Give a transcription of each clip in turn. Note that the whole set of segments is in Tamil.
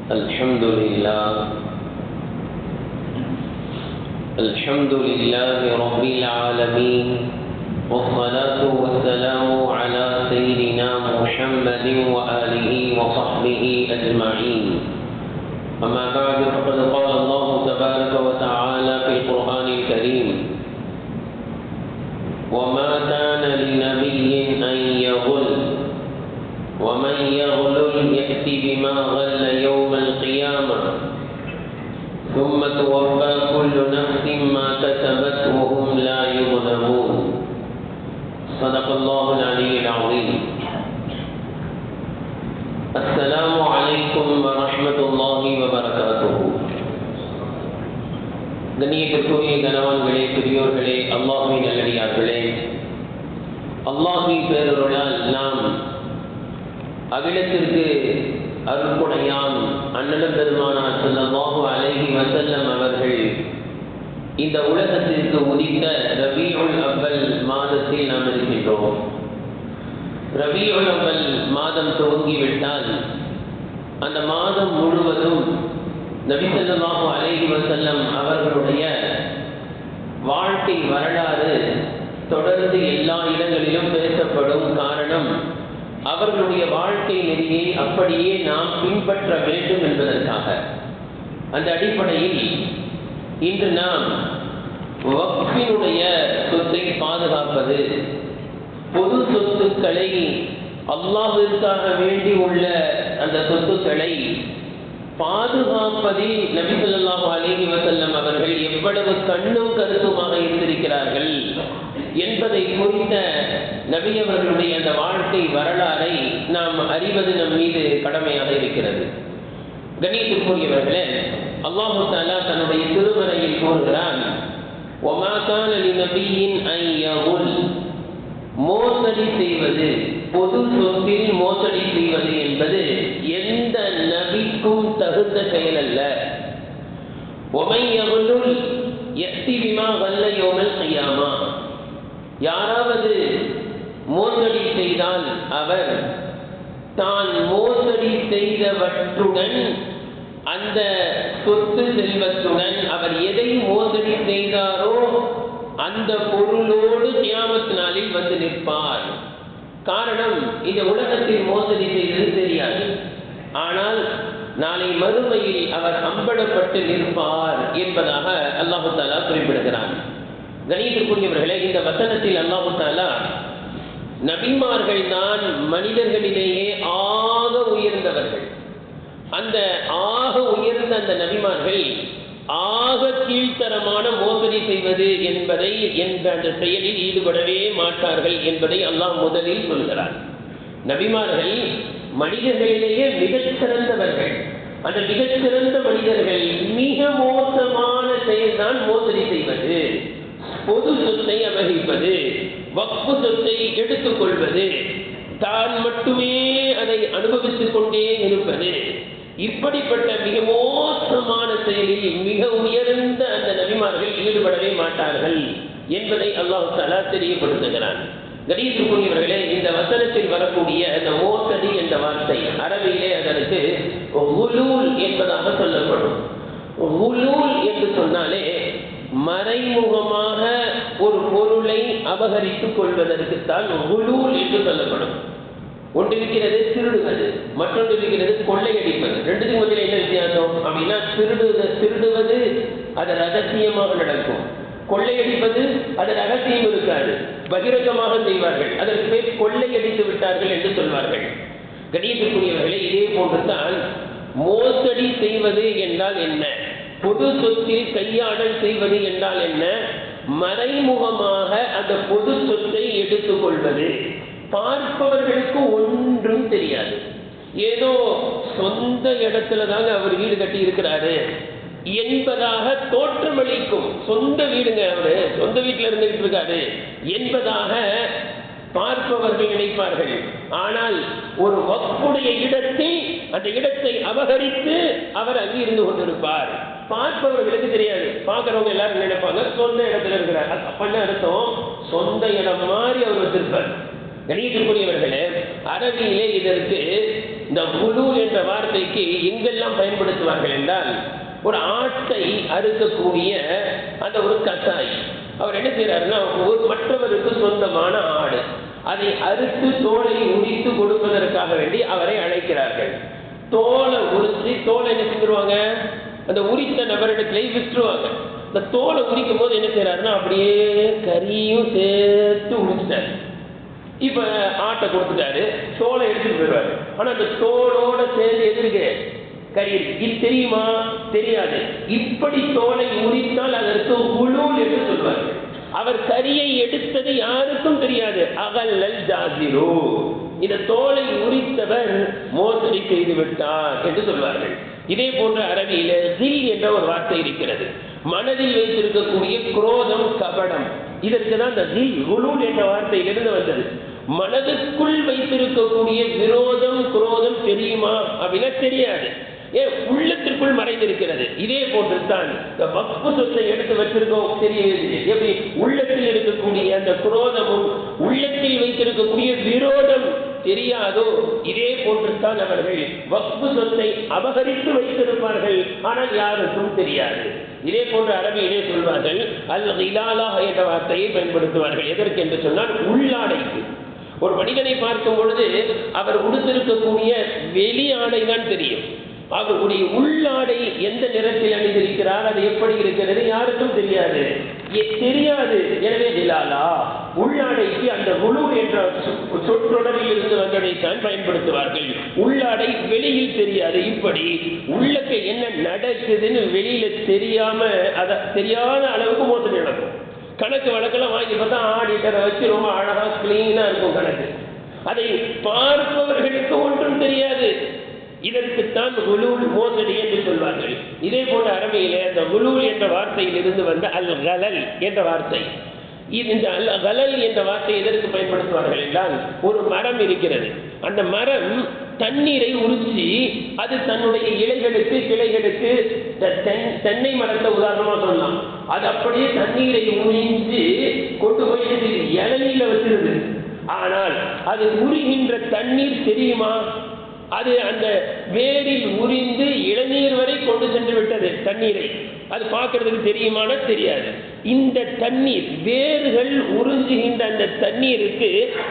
الحمد لله رب العالمين، والصلاة والسلام على سيدنا محمد وآله وصحبه أجمعين. أما بعد، فقد قال الله تبارك وتعالى في القرآن الكريم: وما كان لنبي أن يغل ومن يغلل يأت بما غل يوم القيامة ثم توفى كل نفس ما كسبت وهم لا يظلمون. صدق الله العلي العظيم. السلام عليكم ورحمة الله وبركاته. கண்ணியத்திற்குரிய கணவான்களே, பெரியோர்களே, அல்லாஹ்வின் நல்லடியார்களே, அல்லாஹ்வின் பேரருளால் நாம் அகிலத்திற்கு அருள்கொடையாம் அண்ணல் பெருமானார் ஸல்லல்லாஹு அலைஹி வஸல்லம் அவர்கள் இந்த உலகத்திற்கு உதித்த ரபீஉல் அவ்வல் மாதத்தில் நாம் இருக்கின்றோம். ரபீஉல் அவ்வல் மாதம் துவங்கிவிட்டால் அந்த மாதம் முழுவதும் நபி ஸல்லல்லாஹு அலைஹி வஸல்லம் அவர்களுடைய வாழ்க்கை வரலாறு தொடர்ந்து எல்லா இடங்களிலும் பேசப்படும். காரணம், அவர்களுடைய வாழ்க்கை நெறியை அப்படியே நாம் பின்பற்ற வேண்டும் என்பதற்காக. அந்த அடிப்படையில் இன்று நாம் வக்ஃபினுடைய சொத்தை பாதுகாப்பது, பொது சொத்துக்களை, அல்லாஹ்விற்காக வேண்டி உள்ள அந்த சொத்துக்களை பாதுகாப்பதில் நபி ஸல்லல்லாஹு அலைஹி வஸல்லம் அவர்கள் எவ்வளவு கண்ணும் கருத்துமாக இருந்திருக்கிறார்கள் என்பதை குறித்த நபி அவர்களுடைய அந்த வாழ்க்கை வரலாறை நாம் அறிவது நம் மீது கடமையாக இருக்கிறது. கண்ணியத்திற்குரியவர்களே, அல்லாஹு தஆலா தன்னுடைய திருமறையில் கூறுகிறான்: வமா கான லிநபிய்யின் அன் யகுல். மோசடி செய்வது, பொது சொத்தில் மோசடி செய்வது என்பது எந்த நபிக்கும் தகுந்த செயல் அல்ல. வமன் யகுல் யஅதி பிமா கல்ல யௌமல் கியாமா. யாராவது மோசடி செய்தால் அவர் தான் மோசடி செய்தவற்றுடன், அந்த சொத்து செல்வத்துடன், அவர் எதை மோசடி செய்தாரோ அந்த பொருளோடு கியாமத் நாளில் வந்து நிற்பார். காரணம், இந்த உலகத்தில் மோசடி செய்தது தெரியாது, ஆனால் நாளை மறுமையில் அவர் அம்பலப்பட்டு நிற்பார் என்பதாக அல்லாஹு தஆலா குறிப்பிடுகிறான். கணியத்திற்குரியவர்களே, இந்த வசனத்தில் அல்லாஹு தஆலா நபிமார்கள் தான் மனிதர்களிலேயே ஆக உயர்ந்தவர்கள். அந்த ஆக உயர்ந்த அந்த நபிமார்கள் ஆக கீழ்த்தரமான மோசடி செய்வது என்பதை என்ற அந்த செயலில் ஈடுபடவே மாட்டார்கள் என்பதை அல்லாஹ் முதலில் சொல்கிறார். நபிமார்கள் மனிதர்களிலேயே மிகச் சிறந்தவர்கள். அந்த மிகச்சிறந்த மனிதர்கள் மிக மோசமான செயல்தான் மோசடி செய்வது, பொது சொத்தை அபகரிப்பது, வக்ஃபு சொத்தை எடுத்துக் கொள்வது, தான் மட்டுமே அதை அனுபவித்துக் கொண்டே இருப்பது. இப்படிப்பட்ட மிக மோசமான செயலில் மிக உயர்ந்த அந்த நபிமார்கள் ஈடுபடவே மாட்டார்கள் என்பதை அல்லாஹ் தஆலா தெரியப்படுத்துகிறான். கணியத்திற்குரியவர்களே, இந்த வசனத்தில் வரக்கூடிய அந்த மோசடி என்ற வார்த்தை அரபியிலே அதற்கு குலூல் என்பதாக சொல்லப்படும். குலூல் என்று சொன்னாலே மறைமுகமாக ஒரு பொருளை அபகரித்துக் கொள்வதற்குத்தான் குலூல் என்று சொல்லப்படும். ஒன்று இருக்கிறது திருடுவது, மற்றொன்று இருக்கிறது கொள்ளையடிப்பது. ரெண்டுக்கும் மத்தியில் என்ன வித்தியாசம் அப்படின்னா, திருடுவது அது ரகசியமாக நடக்கும், கொள்ளையடிப்பது அது ரகசியம் இருக்காது, பகிரங்கமாக செய்வார்கள். அதற்கு பேர் கொள்ளையடித்து விட்டார்கள் என்று சொல்வார்கள். கணியத்திற்குரியவர்களே, இதே போன்றுதான் மோசடி செய்வது என்றால் என்ன, பொது சொத்தில் கையாடல் செய்வது என்றால் என்ன, மறைமுகமாக அந்த பொது சொத்தை எடுத்துக் கொள்வது. பார்ப்பவர்களுக்கு ஒன்றும் தெரியாது, ஏதோ சொந்த இடத்துல தாங்க அவர் வீடு கட்டி இருக்கிறாரு என்பதாக தோற்றமளிக்கும். சொந்த வீடுங்க, அவரு சொந்த வீட்டில் இருந்துகிட்டு இருக்காரு என்பதாக பார்ப்பவர்கள் நினைப்பார்கள். ஆனால் ஒரு வக்ஃபுடைய இடத்தில் அந்த இடத்தை அபகரித்து அவர் அங்கே இருந்து கொண்டிருப்பார். பார்ப்பவர்களுக்கு தெரியாது, பார்க்கிறவங்க எல்லாரும் நினைப்பாங்க சொந்த இடத்துல இருக்கிறார். அப்பன்னு அர்த்தம் சொந்த இடம் மாதிரி அவர் வச்சிருப்பார். கணியத்திற்குரியவர்களே, அரபியிலே இதற்கு இந்த குலூல் என்ற வார்த்தைக்கு எங்கெல்லாம் பயன்படுத்துவார்கள் என்றால், ஒரு ஆட்டை அறுக்கக்கூடிய அந்த ஒரு கசாய் அவர் என்ன செய்யறாருன்னா, ஒரு மற்றவருக்கு சொந்தமான ஆடு, அதை அறுத்து தோலை உரித்து கொடுப்பதற்காக வேண்டி அவரை அழைக்கிறார்கள். தோலை உரித்து தோலை என்ன செஞ்சிருவாங்க, அந்த உரித்த நபரிடத்திலே விற்றுருவாங்க. இந்த தோலை உரிக்கும் போது என்ன செய்யறாருன்னா, அப்படியே கறியும் சேர்த்து உரிச்சிட்டாரு. இப்ப ஆட்டை கொடுத்துட்டாரு, தோலை எடுத்துட்டு போயிடுவாரு. ஆனா அந்த தோலோட சேர்ந்து எது இருக்கு, கறி. இது தெரியுமா? தெரியாது. இப்படி தோலை உரித்தால் அதற்கு குலூல் என்று சொல்வார்கள். அவர் கரியை எடுத்தது யாருக்கும் தெரியாது. அகல்லல் ஜாசிரு, இந்த தோலை உரித்தவர் மோசடி செய்து விட்டார் என்று சொல்வார்கள். இதே போன்ற அரபியில ஜில் என்ற ஒரு வார்த்தை இருக்கிறது. மனதில் வைத்திருக்கக்கூடிய குரோதம், கபடம், இதற்கு தான் இந்த ஜில் குலூல் என்ற வார்த்தையிலிருந்து வந்தது. மனதுக்குள் வைத்திருக்கக்கூடிய விரோதம், குரோதம் தெரியுமா அப்படின்னா தெரியாது. ஏன், உள்ளத்திற்குள் மறைந்திருக்கிறது. இதே போன்றுதான் வக்ஃபு சொத்தை எடுத்து வச்சிருக்கோம், தெரியாது. எப்படி உள்ளத்தில் இருக்கக்கூடிய அந்த குரோதமும் உள்ளத்தில் வைத்திருக்கக்கூடிய விரோதம் தெரியாதோ, இதே போன்றுதான் அவர்கள் வக்ஃபு சொத்தை அபகரித்து வைத்திருப்பார்கள், ஆனால் யாருக்கும் தெரியாது. இதே போன்ற அரபியிலே சொல்வார்கள், அல் கிலாலா என்ற வார்த்தையை பயன்படுத்துவார்கள். எதற்கு என்று சொன்னால், உள்ளாடைக்கு. ஒரு மனிதனை பார்க்கும் பொழுது அவர் உடுத்திருக்கக்கூடிய வெளி ஆடை தான் தெரியும், அவருடைய உள்ளாடை எந்த நிறத்தில் அணிந்திருக்கிறார், அது எப்படி இருக்கிறது யாருக்கும் தெரியாது. எனவே ஜிலாலா உள்ளாடைக்கு அந்த குலு என்ற சொற்றொடரில் இருந்து வந்ததைத்தான் பயன்படுத்துவார்கள். உள்ளாடை வெளியில் தெரியாது. இப்படி உள்ளக்க என்ன நடக்குதுன்னு வெளியில தெரியாத அளவுக்கு மோசடி நடக்கும். கணக்கு வழக்கெல்லாம் வாங்கி பார்த்தா ஆடிட்டரை வச்சு ரொம்ப அழகா கிளீனா இருக்கும் கணக்கு. அதை பார்ப்பவர்களுக்கு ஒன்றும் தெரியாது. இதற்குத்தான் குலூல், மோசடி என்று சொல்வார்கள். இதே போன்ற அரபியிலே அந்த குலூல் என்ற வார்த்தையில் இருந்து வந்த அல் கலல் என்ற வார்த்தை. இந்த அல் கலல் என்ற வார்த்தை எதற்கு பயன்படுத்துவார்கள் என்றால், ஒரு மரம் இருக்கிறது, அந்த மரம் தண்ணீரை உறிஞ்சி அது தன்னுடைய இலைகளுக்கு, கிளைகளுக்கு, தென்னை மரத்தை உதாரணமா சொல்லலாம், அது அப்படியே தண்ணீரை உறிஞ்சி கொண்டு போய் இலையில வச்சிருது. ஆனால் அது உருகின்ற தண்ணீர் தெரியுமா? அது அந்த வேரில் உறிந்து இளநீர் வரை கொண்டு சென்று விட்டது தண்ணீரை. அது பார்க்கறதுக்கு தெரியுமான? தெரியாது. இந்த தண்ணீர், வேர்கள் உறிஞ்சுகின்ற அந்த தண்ணீருக்கு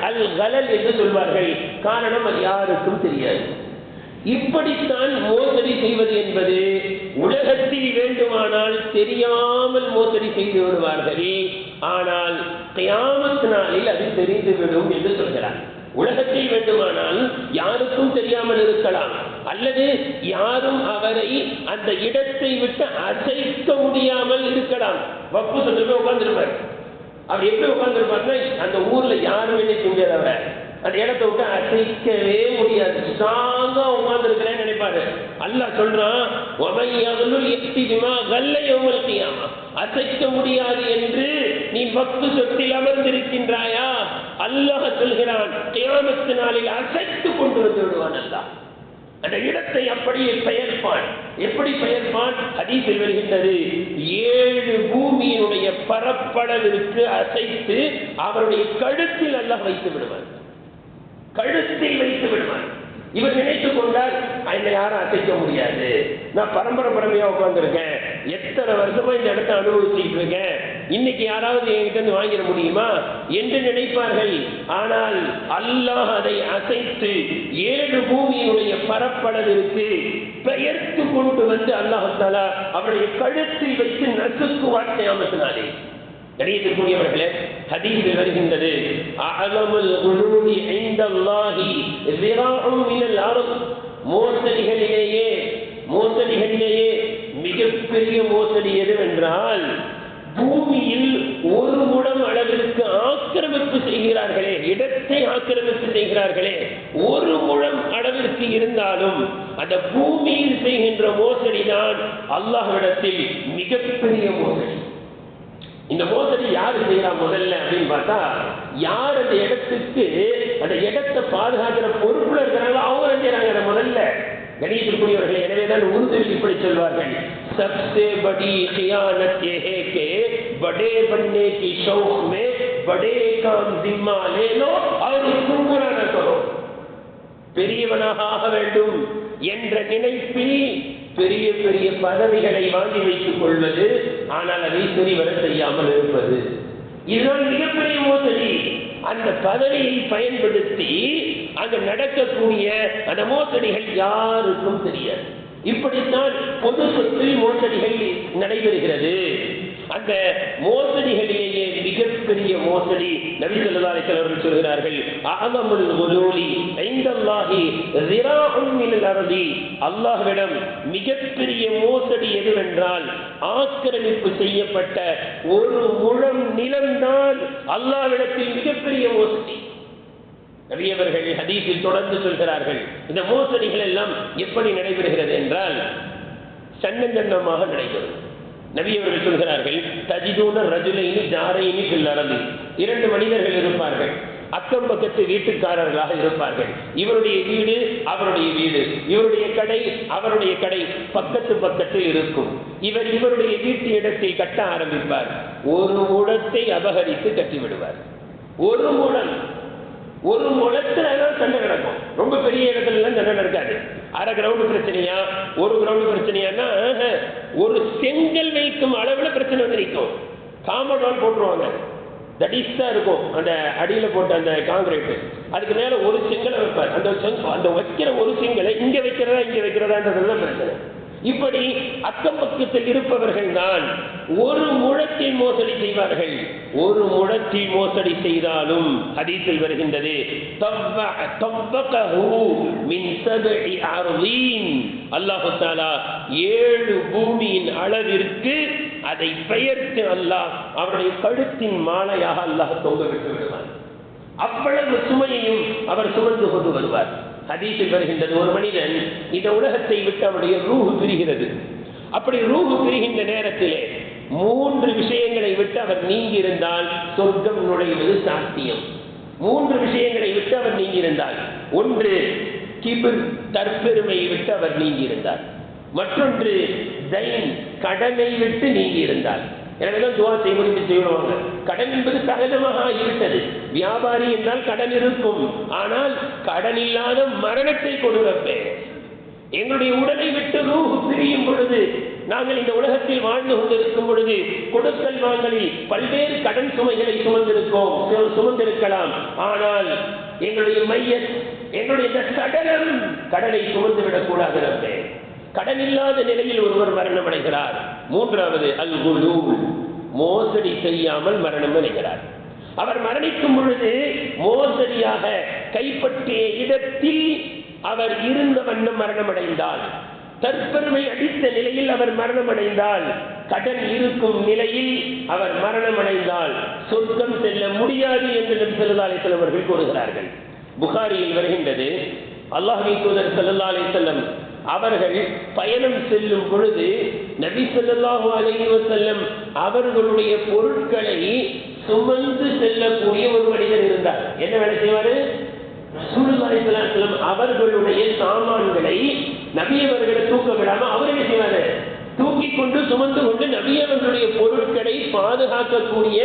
அல் கலல் என்று சொல்வார்கள். காரணம், அது யாருக்கும் தெரியாது. இப்படித்தான் மோசடி செய்வது என்பது. உலகத்தில் வேண்டுமானால் தெரியாமல் மோசடி செய்து விடுவார்கள், ஆனால் கியாமத் நாளில் அது தெரிந்துவிடும் என்று சொல்கிறார். உலகத்தில் வேண்டுமானால் யாருக்கும் தெரியாமல் இருக்கலாம், அல்லது யாரும் அவரை அந்த இடத்தை விட்டு அசைக்க முடியாமல் இருக்கலாம். வக்ஃபு சொத்துல உட்கார்ந்துருப்பார். அவர் எப்படி உட்கார்ந்துருப்பார்னா, அந்த ஊர்ல யாரும் என்ன செஞ்சதவரை அந்த இடத்தை விட்டு அசைக்கவே முடியாது, ஸ்ட்ராங்கா உட்கார்ந்துருக்கிறேன்னு நினைப்பாரு. அல்லாஹ் சொல்றான், அசைக்க முடியாது என்று நீ வக்ஃபு சொத்தில் அமர்ந்திருக்கின்றாயா? அல்லாஹ் சொல்கிறான், கியாமத் நாளில் அசைத்து கொண்டு வந்து விடுவான். அல்லாஹ் அந்த இடத்தை அப்படியே பெயர்ப்பான். எப்படி பெயர்ப்பான்? ஹதீஸில் வருகின்றது, 7 பூமியினுடைய பரப்பளவிற்கு அசைத்து அவருடைய கழுத்தில் அல்லாஹ் வைத்து விடுவான். கழுத்தில் வைத்து விடுவான். இவர் நினைத்துக் கொண்டால் என்னை யாரும் அசைக்க முடியாது, நான் பரம்பரையா உட்கார்ந்துருக்கேன், எத்தனை வருஷமா இந்த இடத்தை அனுபவிச்சுட்டு இருக்கேன், இன்னைக்கு யாராவது என்கிட்ட வாங்கிட முடியுமா என்று நினைப்பார்கள். ஆனால் அல்லாஹ் அதை அசைத்து 7 பூமியினுடைய பரப்பளவிற்கு பெயர்த்து கொண்டு வந்து அல்லாஹ் தஆலா அவருடைய கழுத்தில் வைத்து நசுக்குவான் கியாமத்தினாலே. கணியத்திற்குரியவர்களே, ஹதீஸில் வருகின்றது, அஅலமுல் குலூலி இன்தல்லாஹி ஸிராஉன் மினல் அர்த், மோசடிகளிலேயே மிகப்பெரிய மோசடி எதுவென்றால், பூமியில் 1 முழம் அளவிற்கு ஆக்கிரமிப்பு செய்கிறார்களே, இடத்தை ஆக்கிரமிப்பு செய்கிறார்களே, 1 முழம் அளவிற்கு இருந்தாலும் அந்த பூமியில் செய்கின்ற மோசடிதான் அல்லாஹ்விடத்தில் மிகப்பெரிய மோசடி. இந்த மோசடி யாரு செய்யறா முதல்ல அப்படின்னு பார்த்தா, யார் அந்த இடத்துக்கு அந்த இடத்தை பாதுகாக்கிற பொறுப்புல இருக்கிறாங்களோ அவங்க செய்யறாங்க முதல்ல. கணியத்திற்குரியவர்கள், எனவேதான் உருதுவில் இப்படி சொல்வார்கள், சப்சே படி கியானத் ये है कि बड़े बनने की शौक में बड़े काम जिम्मा ले लो और उसको पूरा न करो. பெரியவனாக ஆக வேண்டும் என்ற நினைப்பில் பெரிய பெரிய பதவிகளை வாங்கி வைத்துக் கொள்வது, ஆனால் அதை சரிவர செய்யாமல் இருப்பது, இதுதான் மிகப்பெரிய மோசடி. அந்த பதவியை பயன்படுத்தி அங்கு நடக்கக்கூடிய அந்த மோசடிகள் யாருக்கும் தெரியாது. இப்படித்தான் பொது சொத்தில் மோசடிகள் நடைபெறுகிறது. அந்த மோசடிகளிலேயே மிகப்பெரிய மோசடி நபி ஸல்லல்லாஹு அலைஹி வஸல்லம் சொல்கிறார்கள், அஅதமுல் குலூலி இன்தல்லாஹி ஸிராஉன் மினல் அர்தி. அல்லாஹ்விடம் மிகப்பெரிய மோசடி எதுவென்றால் ஆக்கிரமிப்பு செய்யப்பட்ட ஒரு முழம் நிலம்தான் அல்லாஹ்விடத்தில் மிகப்பெரிய மோசடி. நபியவர்கள் ஹதீஸில் தொடர்ந்து சொல்கிறார்கள், இந்த மோசடிகள் எல்லாம் எப்படி நடைபெறுகிறது என்றால் சன்னமாக நடைபெறும். நபியவர்கள் சொல்கிறார்கள், தஜிதூன ரஜுலைனி ஜாரைனி ஃபில் அர்தி. 2 மனிதர்கள் இருப்பார்கள், அக்கம் பக்கத்து வீட்டுக்காரர்களாக இருப்பார்கள். இவருடைய வீடு அவருடைய வீடு, இவருடைய கடை அவருடைய கடை பக்கத்து பக்கத்தில் இருக்கும். இவர் இவருடைய வீட்டு இடத்தில் கட்ட ஆரம்பிப்பார். ஒரு முழத்தை அபகரித்து கட்டிவிடுவார். ஒரு முழத்துல சண்டை நடக்கும். ரொம்ப பெரிய இடத்துல எல்லாம் சண்டை நடக்காது. அரை கிரவுண்டு பிரச்சனையா, ஒரு கிரவுண்டு பிரச்சனையானா, ஒரு செங்கல் வைக்கும் அளவுல பிரச்சனை வந்து நிற்கும். காம்பவுண்ட் போட்டுருவாங்க, தடிசா இருக்கும் அந்த அடியில போட்ட அந்த காங்கிரீட். அதுக்கு மேல ஒரு செங்கலை வைப்பார். அந்த வைக்கிற ஒரு செங்கலை இங்க வைக்கிறதான்றதுதான் பிரச்சனை. இப்படி அக்கம் பக்கத்தில் இருப்பவர்கள் தான் ஒரு முழத்தில் மோசடி செய்வார்கள். ஒரு முழத்தில் மோசடி செய்தாலும் ஹதீஸில் வருகின்றது, அல்லாஹு தஆலா 7 பூமியின் அளவிற்கு அதை பெயர்த்து அல்லாஹ் அவருடைய கழுத்தின் மாலையாக அல்லாஹ் தொங்க விட்டு விடுவார். அவ்வளவு சுமையையும் அவர் சுமந்து கொண்டு வருவார். ஹதீஸில் வருகின்றது, ஒரு மனிதன் இந்த உலகத்தை விட்டு அவருடைய ரூஹ் பிரிகிறது. அப்படி ரூஹ் பிரிகின்ற நேரத்திலே 3 விஷயங்களை விட்டு அவர் நீங்கி இருந்தால் சொர்க்கம் நுழைவது சாத்தியம். 3 விஷயங்களை விட்டு அவர் நீங்கி இருந்தால், ஒன்று கிபிர் தற்பெருமையை விட்டு அவர் நீங்கி இருந்தார், மற்றொன்று தைன் கடனை விட்டு நீங்கி இருந்தார். எனவேதான் துவா செய்வது செய்வாங்க. கடன் என்பது சகஜமாக ஆகிவிட்டது. வியாபாரி என்றால் கடன் இருக்கும், ஆனால் கடன் இல்லாத மரணத்தை கொடுப்பே. எங்களுடைய உடலை விட்டு ரூஹ் பிரியும் பொழுது, நாங்கள் இந்த உலகத்தில் வாழ்ந்து கொண்டிருக்கும் பொழுது கொடுக்கல் வாங்கலில் பல்வேறு கடன் சுமைகளை சுமந்திருக்கலாம். ஆனால் எங்களுடைய மையத், எங்களுடைய கடனை சுமந்து விடக்கூடாது. கடன் இல்லாத நிலையில் ஒருவர் மரணம் அடைகிறார். 3வது அல் குலூல், மோசடி செய்யாமல் மரணம் அடைகிறார். அவர் மரணிக்கும் பொழுது மோசடியாக கைப்பற்றிய இடத்தில் அவர் இருந்த வண்ணம் மரணம் அடைந்தால், தற்பெருமை அடித்த நிலையில் அவர் மரணம் அடைந்தால், கடன் இருக்கும் நிலையில் அவர் மரணம் அடைந்தால் சொர்க்கம் செல்ல முடியாது என்று நபி ஸல்லல்லாஹு அலைஹி வஸல்லம் அவர்கள் கூறுகிறார்கள். புகாரியில் வருகின்றது, அல்லாஹ்வின் தூதர் ஸல்லல்லாஹு அலைஹி வஸல்லம் அவர்கள் பயணம் செல்லும் பொழுது நபி ஸல்லல்லாஹு அலைஹி வஸல்லம் அவர்களுடைய பொருட்களை சுமந்து செல்லக்கூடிய ஒரு மனிதர் இருந்தார். என்ன வேலை செய்வாரு? ரசூலுல்லாஹி ஸல்லல்லாஹு அலைஹி வஸல்லம் அவர்களுடைய சாமான்களை நபி அவர்களை தூக்க விடாம அவர் என்ன செய்வாரு? தூக்கி கொண்டு சுமந்து கொண்டு நபி அவர்களுடைய பொருட்களை பாதுகாக்கக்கூடிய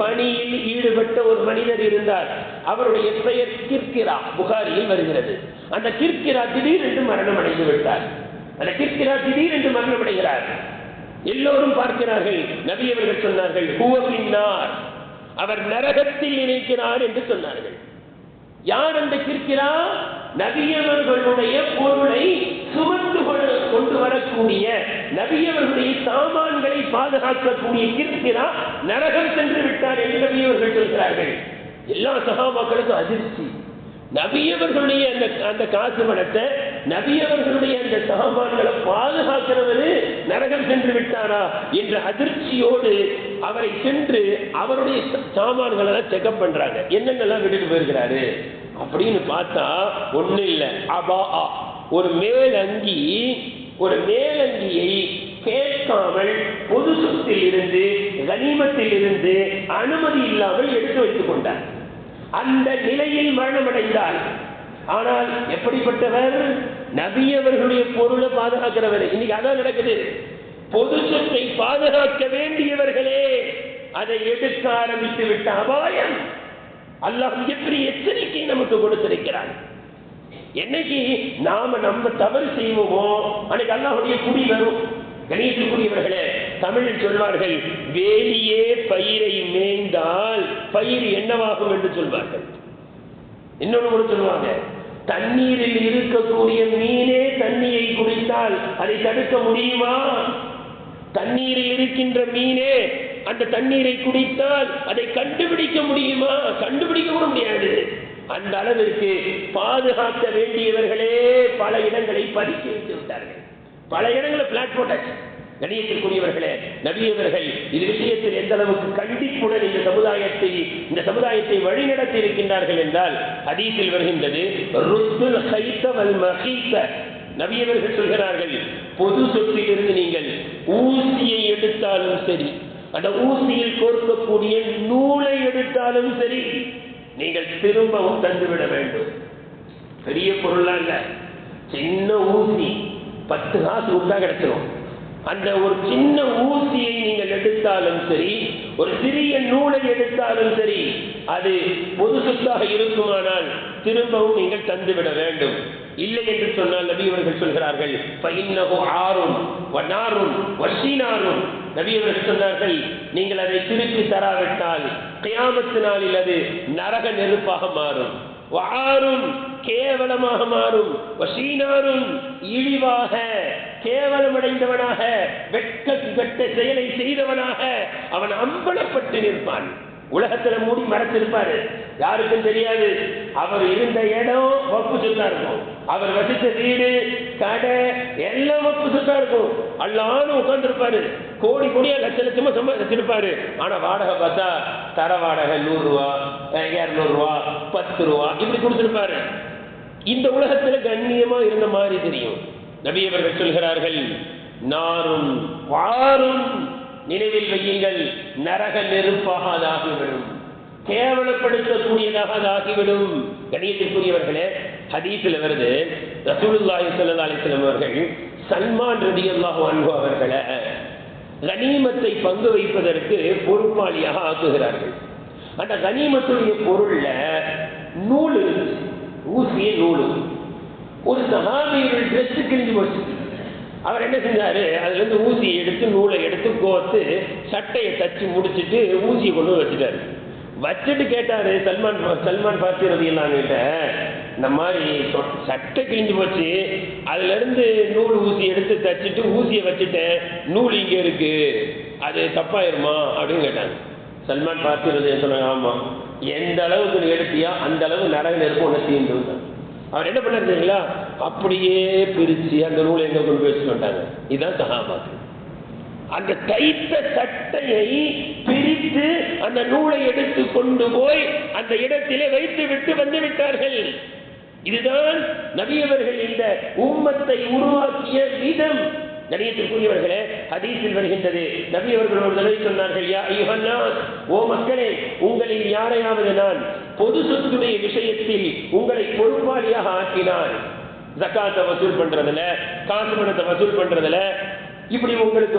பணியில் ஈடுபட்ட ஒரு மனிதர் இருந்தார். அவருடைய பெயர் கிர்கிரா, புகாரியில் வருகிறது. அந்த கிர்கிரா திடீரென்று மரணம் அடைந்து விட்டார். அந்த கிர்கிரா திடீரென்று மரணம் அடைகிறார். எல்லோரும் பார்க்கிறார்கள். நபி அவர்கள் சொன்னார்கள், ஹுவ ஃபின்னார், அவர் நரகத்தில் இருக்கிறார் என்று சொன்னார்கள். யார் அந்த கிர்கிரா? நபியவர்களுடைய பொருளை சுமந்து கொண்டு வரக்கூடிய, நபியவர்களுடைய சாமான்களை பாதுகாக்கக்கூடிய கிர்கிரா நரகம் சென்று விட்டார் என்று நபியவர்கள் சொல்கிறார்கள். எல்லா சஹாபாக்களுக்கும் அதிர்ச்சி. நபியவர்களுடைய அந்த காசு பணத்தை, நபியவர்களுடைய அந்த சாமான்களை பாதுகாக்கிறவரு நரகம் சென்று விட்டாரா என்ற அதிர்ச்சியோடு அவரை சென்று அவருடைய சாமான்களை செக்அப் பண்றாங்க. என்னென்னலாம் விட்டுட்டு போயிருக்கிறாரு அப்படின்னு பார்த்தா ஒண்ணு இல்லை, அபா, ஒரு மேலங்கியை கேட்காமல் பொது சொத்தில் இருந்து, கனிமத்தில் இருந்து அனுமதி இல்லாமல் எடுத்து வைத்துக் கொண்டார். அந்த நிலையில் மரணமடைந்தார். ஆனால் எப்படிப்பட்டவர்? நபியவர்களுடைய பொருளை பாதுகாக்கிறவர். இன்னைக்கு அதான் நடக்குது. பொது சொத்தை பாதுகாக்க வேண்டியவர்களே அதை எடுக்க ஆரம்பித்து விட்ட அபாயம். அல்லாஹ் எப்படி எச்சரிக்கை நமக்கு கொடுத்திருக்கிறான். என்னைக்கு நம்ம தவறு செய்வோமோ அன்னைக்கு அல்லாஹ்வுடைய குடி வரும். கணியத்திற்குரியவர்களே, தமிழில் சொல்வார்கள், வேலியே பயிரை மேய்ந்தால் பயிர் என்னவாகும் என்று சொல்வார்கள். இன்னொன்று கூட சொல்லுவாங்க, தண்ணீரில் இருக்கக்கூடிய மீனே தண்ணியை குடித்தால் அதை தடுக்க முடியுமா? தண்ணீரில் இருக்கின்ற மீனே அந்த தண்ணீரை குடித்தால் அதை கண்டுபிடிக்க முடியுமா? கண்டுபிடிக்க கூட முடியாது. அந்த அளவிற்கு பாதுகாக்க வேண்டியவர்களே பல இடங்களை பதுக்கி வைத்து விட்டார்கள். பல இடங்களை பிளாட் போட்டாச்சு. கணியத்திற்குரியவர்களே, நபி அவர்கள் இது விஷயத்தில் எந்த அளவுக்கு கண்டிப்புடன் இந்த சமுதாயத்தை வழிநடத்தி இருக்கின்றார்கள் என்றால், ஹதீஸில் வருகின்றது, ருத்துல் ஹைத வல் மஹீத. நபி அவர்கள் சொல்கிறார்கள், பொது சொத்திலிருந்து நீங்கள் ஊசியை எடுத்தாலும் சரி, அந்த ஊசியில் கோர்க்கக்கூடிய நூலை எடுத்தாலும் சரி, நீங்கள் திரும்பவும் தந்துவிட வேண்டும். பெரிய பொருள் அல்ல, சின்ன ஊசி 10 காசு கொடுத்தா கிடைச்சிடும். அந்த ஒரு சின்ன ஊசியை நீங்கள் எடுத்தாலும் சரி, ஒரு சிறிய நூலை எடுத்தாலும் சரி, அது பொது சொத்தாக இருக்குமானால் திரும்பவும் நீங்கள் தந்துவிட வேண்டும். இல்லை என்று சொன்னால் நபி அவர்கள் சொல்கிறார்கள், நபி அவர்கள் சொன்னார்கள், நீங்கள் அதை திருப்பி தராவிட்டால் கியாமத்து நாளில் அது நரக நெருப்பாக மாறும், கேவலமாக மாறும், இழிவாக கேவலமடைந்தவனாக வெட்கப்பட்ட செயலை செய்தவனாக அவன் அம்பலப்பட்டு நிற்பான். உலகத்துல மூடி மறைச்சிருப்பாரு, யாருக்கும் தெரியாது. அவர் இருந்த இடம் வப்பு சொத்தா இருக்கும், அவர் வசித்த வீடு கடை எல்லாம் வப்பு சொத்தா இருக்கும். அல்லான்னு உட்கார்ந்து இருப்பாரு, கோடி கோடியா லட்ச லட்சமா சம்பாதிச்சிருப்பாரு. ஆனா வாடகை பார்த்தா தர வாடகை 100 ரூபா 200 ரூபா 10 ரூபா இப்படி கொடுத்திருப்பாரு. இந்த உலகத்துல கண்ணியமா இருந்த மாதிரி தெரியும். நபி அவர்கள் சொல்கிறார்கள், நாரும் வாரும், நினைவில் வையுங்கள், நரக நெருப்பாக ஆகிவிடும், கேவலப்படுத்தக்கூடியதாக ஆகிவிடும். கணியத்திற்குரியவர்களே, ஹதீஸில் வருது, ரசூலுல்லாஹி ஸல்லல்லாஹு அலைஹி வஸல்லம் அவர்கள் சல்மான் ரலியல்லாஹு அன்ஹு அவர்களை கனிமத்தை பங்கு வைப்பதற்கு பொறுப்பாளியாக ஆக்குகிறார்கள். அந்த கனிமத்துடைய பொருள்ல நூல் இருந்துச்சு, ஊசிய நூல். ஒரு சஹாபியுடைய ட்ரெஸ் கிழிஞ்சு போச்சு. அவர் என்ன செஞ்சாரு, அதுல இருந்து ஊசியை எடுத்து நூலை எடுத்து கோர்த்து சட்டையை தச்சு முடிச்சுட்டு ஊசியை கொண்டு வச்சுட்டாரு. வச்சுட்டு கேட்டாரு சல்மான் பார்சி ரலியல்லாஹு அன்ஹு கிட்ட, இந்த மாதிரி சட்டை கிழிஞ்சு போச்சு, அதுல இருந்து நூல் ஊசி எடுத்து தச்சுட்டு ஊசியை வச்சுட்டேன், நூல் இங்க இருக்கு, அது தப்பாயிருமா அப்படின்னு கேட்டாங்க. சல்மான் பார்சி ரலியல்லாஹு சொன்னாங்க, ஆமா, எந்த அளவுக்கு நீ எடுத்தியா அந்த அளவு நரக நெருப்பு ஒன்று தீண்டு. அவர் என்ன பண்ணாருங்களா, அப்படியே பிரிச்சு அந்த நூலை எங்க கொண்டு போய் வச்சுட்டு வந்தாங்க. இதுதான் சஹாபாக்கள். அந்த தைத்த சட்டையை பிரித்து அந்த நூலை எடுத்து கொண்டு போய் அந்த இடத்திலே வைத்து விட்டு வந்து விட்டார்கள். இதுதான் நபி அவர்கள் இந்த உம்மத்தை உருவாக்கிய விதம். கணியத்திற்குரியவர்களே, ஹதீஸில் வருகின்றது, நபி அவர்கள் ஒரு தடவை சொன்னார்கள், யா அய்யுஹன்னாஸ், ஓ மக்களே, உங்களில் யாரையாவது நான் பொது சொத்துடைய விஷயத்தில் உங்களை பொறுப்பாளியாக ஆக்கினான், ஜகாத்தை வசூல் பண்றதுல, காசு பணத்தை வசூல் பண்றதுல, இப்படி உங்களுக்கு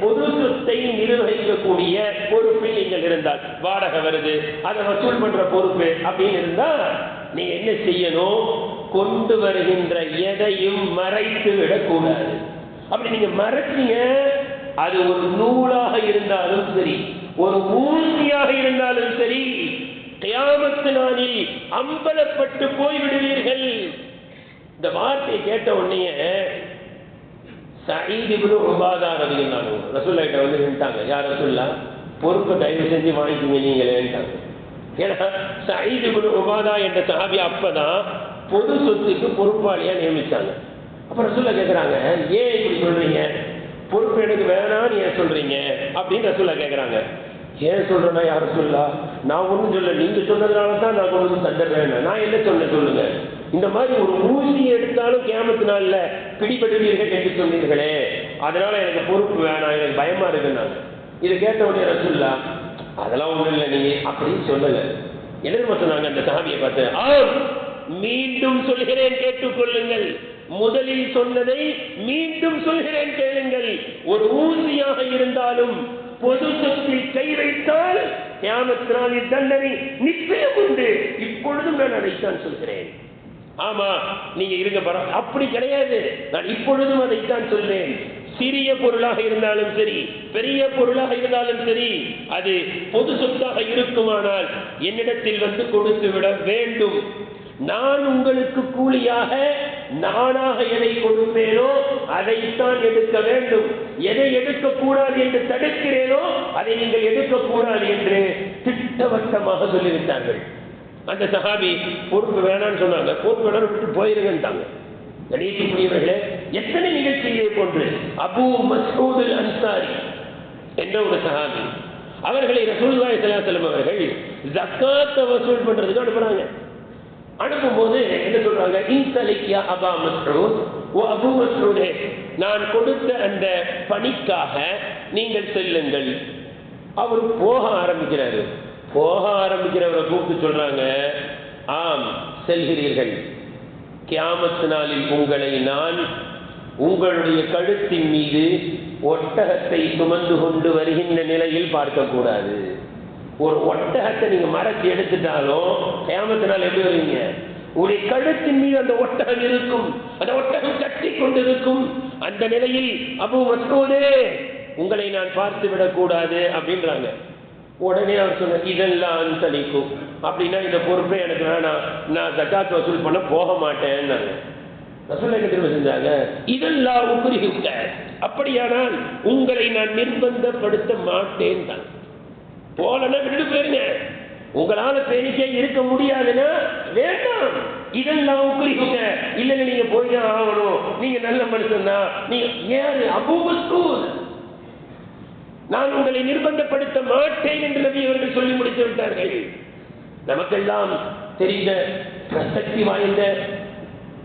பொது சொத்தை நிர்வகிக்கக்கூடிய பொறுப்பில் நீங்கள் இருந்தால், வாடகை வருது அதை வசூல் பண்ற பொறுப்பு அப்படின்னு இருந்தா நீங்க என்ன செய்யணும், கொண்டு வருகின்ற எதையும் மறைத்து விடக்கூடாது. அப்படி நீங்க மறைச்சீங்க, அது ஒரு நூலாக இருந்தாலும் சரி, ஒரு ஊசியாக இருந்தாலும் சரி, கியாமத்து நாளில் அம்பலப்பட்டு போய்விடுவீர்கள். இந்த வார்த்தையை கேட்ட உடனே சயீத் இப்னு உபாதா ரலியல்லாஹு அன்ஹு ரசூலுல்லாஹி கிட்ட வந்து நின்றாங்க, யார் ரசூலுல்லாஹ், பொறுப்பை தயவு செஞ்சு வாங்கிக்கீங்க நீங்களேன்ட்டாங்க. ஏன்னா சயீத் இப்னு உபாதா என்ற சஹாபி அப்பதான் பொது சொத்துக்கு பொறுப்பாளியா நியமிச்சாங்க. அப்புறம் ரசூலுல்லாஹ் கேட்குறாங்க, ஏன் இப்படி சொல்றீங்க, பொறுப்பு எனக்கு வேணான்னு ஏன் சொல்றீங்க அப்படின்னு ரசூலுல்லாஹ் கேட்குறாங்க. ஏன் சொல்றேன்னா, யார் ரசூலுல்லாஹ், நான் ஒன்றும் சொல்ல, நீங்க சொன்னதுனால தான் நான் கொண்டு வந்து தந்துடுறேன், நான் என்ன சொன்னேன் சொல்லுங்க, இந்த மாதிரி ஒரு ஊசி எடுத்தாலும் கியாமத்து நாள்ல பிடிபடுவீர்கள் என்று சொன்னீர்களே, அதனால எனக்கு பொறுப்பு வேணாம், எனக்கு பயமா இருக்குன்னாங்க. இதை கேட்ட உடனே ரசூலுல்லாஹ், அதெல்லாம் ஒன்றும் இல்லை, நீங்க அப்படின்னு சொல்லல. என்ன சொன்னாங்க அந்த சஹாபியை பார்த்து, ஆம், மீண்டும் சொல்கிறேன் கேட்டுக்கொள்ளுங்கள், முதலில் சொன்னதை மீண்டும் சொல்கிறேன் கேளுங்கள், ஒரு ஊசியாக இருந்தாலும் பொது சொத்தில் கை வைத்தால் கியாமத் நாளில் தண்டனை நிச்சயம் உண்டு, இப்பொழுதும் நான் அதைத்தான் சொல்கிறேன். ஆமா நீங்க இருங்க பரவாயில்ல, அப்படி கிடையாது. நான் இப்பொழுதும் அதைத்தான் சொல்றேன். சிறிய பொருளாக இருந்தாலும் சரி, பெரிய பொருளாக இருந்தாலும் சரி, அது பொது சொத்தாக இருக்குமானால் என்னிடத்தில் வந்து கொடுத்து விட வேண்டும். நான் உங்களுக்கு கூலியாக நானாக எதை கொடுப்பேனோ அதைத்தான் எடுக்க வேண்டும். எதை எடுக்கக்கூடாது என்று தடுக்கிறேனோ அதை நீங்கள் எடுக்கக்கூடாது என்று திட்டவட்டமாக சொல்லிவிட்டார்கள். அந்த சஹாபி பொறுப்பு வேணான்னு சொன்னாங்க, பொறுப்பு வேணான்னு விட்டு போயிருங்கன்றாங்க. கணேசக்கூடியவர்களே, எத்தனை நிகழ்ச்சியை போன்று அபூ மஸ்ஊத் அல் அன்சாரி என்ற ஒரு சஹாபி, அவர்களை ரசூலுல்லாஹி ஸல்லல்லாஹு அலைஹி வஸல்லம் அவர்கள் ஜக்காத்தை வசூல் பண்றதுக்கு அனுப்புறாங்க. அனுப்பும்போது என்ன சொல்றாங்க, இன்தலிக்யா அபா மஸ்ஊத் ஓ அபூ மஸ்ஊதே, நான் கொடுத்த அந்த பணிக்காக நீங்கள் செல்லுங்கள். அவர் போக ஆரம்பிக்கிறாரு. போக ஆரம்பிக்கிறவரை கூப்பிட்டு சொல்றாங்க, ஆம் செல்கிறீர்கள், கியாமத் நாளில் உங்களை நான் உங்களுடைய கழுத்தின் மீது ஒட்டகத்தை சுமந்து கொண்டு வருகின்ற நிலையில் பார்க்கக்கூடாது. ஒரு ஒட்டகத்தை நீங்க மறைச்சு எடுத்துட்டாலும் கியாமத் நாள் எப்படி வருவீங்க? உங்களுடைய கழுத்தின் மீது அந்த ஒட்டகம் இருக்கும், அந்த ஒட்டகம் கட்டி கொண்டிருக்கும். அந்த நிலையில் அபூ மஸ்ஊதே உங்களை நான் பார்த்து விடக்கூடாது அப்படின்றாங்க. உடனே அவர் சொன்னார், இதெல்லாம் தலிக்கும், அப்படின்னா இந்த பொறுப்பே எனக்கு வேணாம், நான் ஜக்காத் வசூல் பண்ண போக மாட்டேன்னு ரசூலுல்லாஹி என்ன தெரிவு செஞ்சாங்க, இதெல்லாம் உக்ரிஹுக்க, அப்படியானால் உங்களை நான் நிர்பந்தப்படுத்த மாட்டேன் தான். போலன்னா விட்டு போயிருங்க, உங்களால பேணிக்கே இருக்க முடியாதுன்னா வேண்டாம். இதெல்லாம் உக்ரிஹுக்க, இல்லைன்னு நீங்க போய் தான் ஆகணும், நீங்க நல்ல மனுஷன் தான். நீங்க யாரு? அபூ மஸ்ஊத், நான் உங்களை நிர்பந்தப்படுத்த மாட்டேன் என்று நபி அவர்கள் சொல்லி முடித்து விட்டார்கள். நமக்கெல்லாம் தெரிந்த பிரசக்தி வாய்ந்த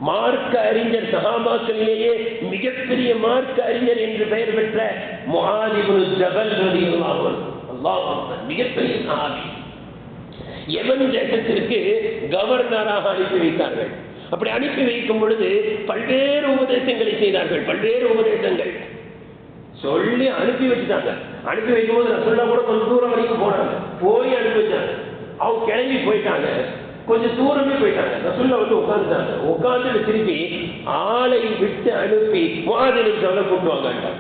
மார்க்க அறிஞர், சஹாபாக்களிலேயே மிகப்பெரிய மார்க்க அறிஞர் என்று பெயர் பெற்ற முஆத் இப்னு ஜபல் ரலியல்லாஹு அன்ஹு, அல்லாஹ் அக்பர், மிகப்பெரிய சஹாபி. யமன் தேசத்திற்கு கவர்னராக அனுப்பி வைத்தார்கள். அப்படி அனுப்பி வைக்கும் பொழுது பல்வேறு உபதேசங்களை செய்தார்கள். பல்வேறு உபதேசங்கள் சொல்லி அனுப்பி வச்சுட்டாங்க. அனுப்பி வைக்கும் போது ரசூலுல்லாஹ் கூட கொஞ்சம் தூரம் வரைக்கும் போனாங்க. போய் அனுப்பி வச்சாங்க. அவங்க கிளம்பி போயிட்டாங்க, கொஞ்சம் தூரமே போயிட்டாங்க. ரசூலுல்லாஹ் வந்து உட்கார்ந்துட்டாங்க. உட்கார்ந்து திருப்பி ஆளை விட்டு அனுப்பி முஆத் இப்னு ஜபலை கூப்பிடுவாங்க.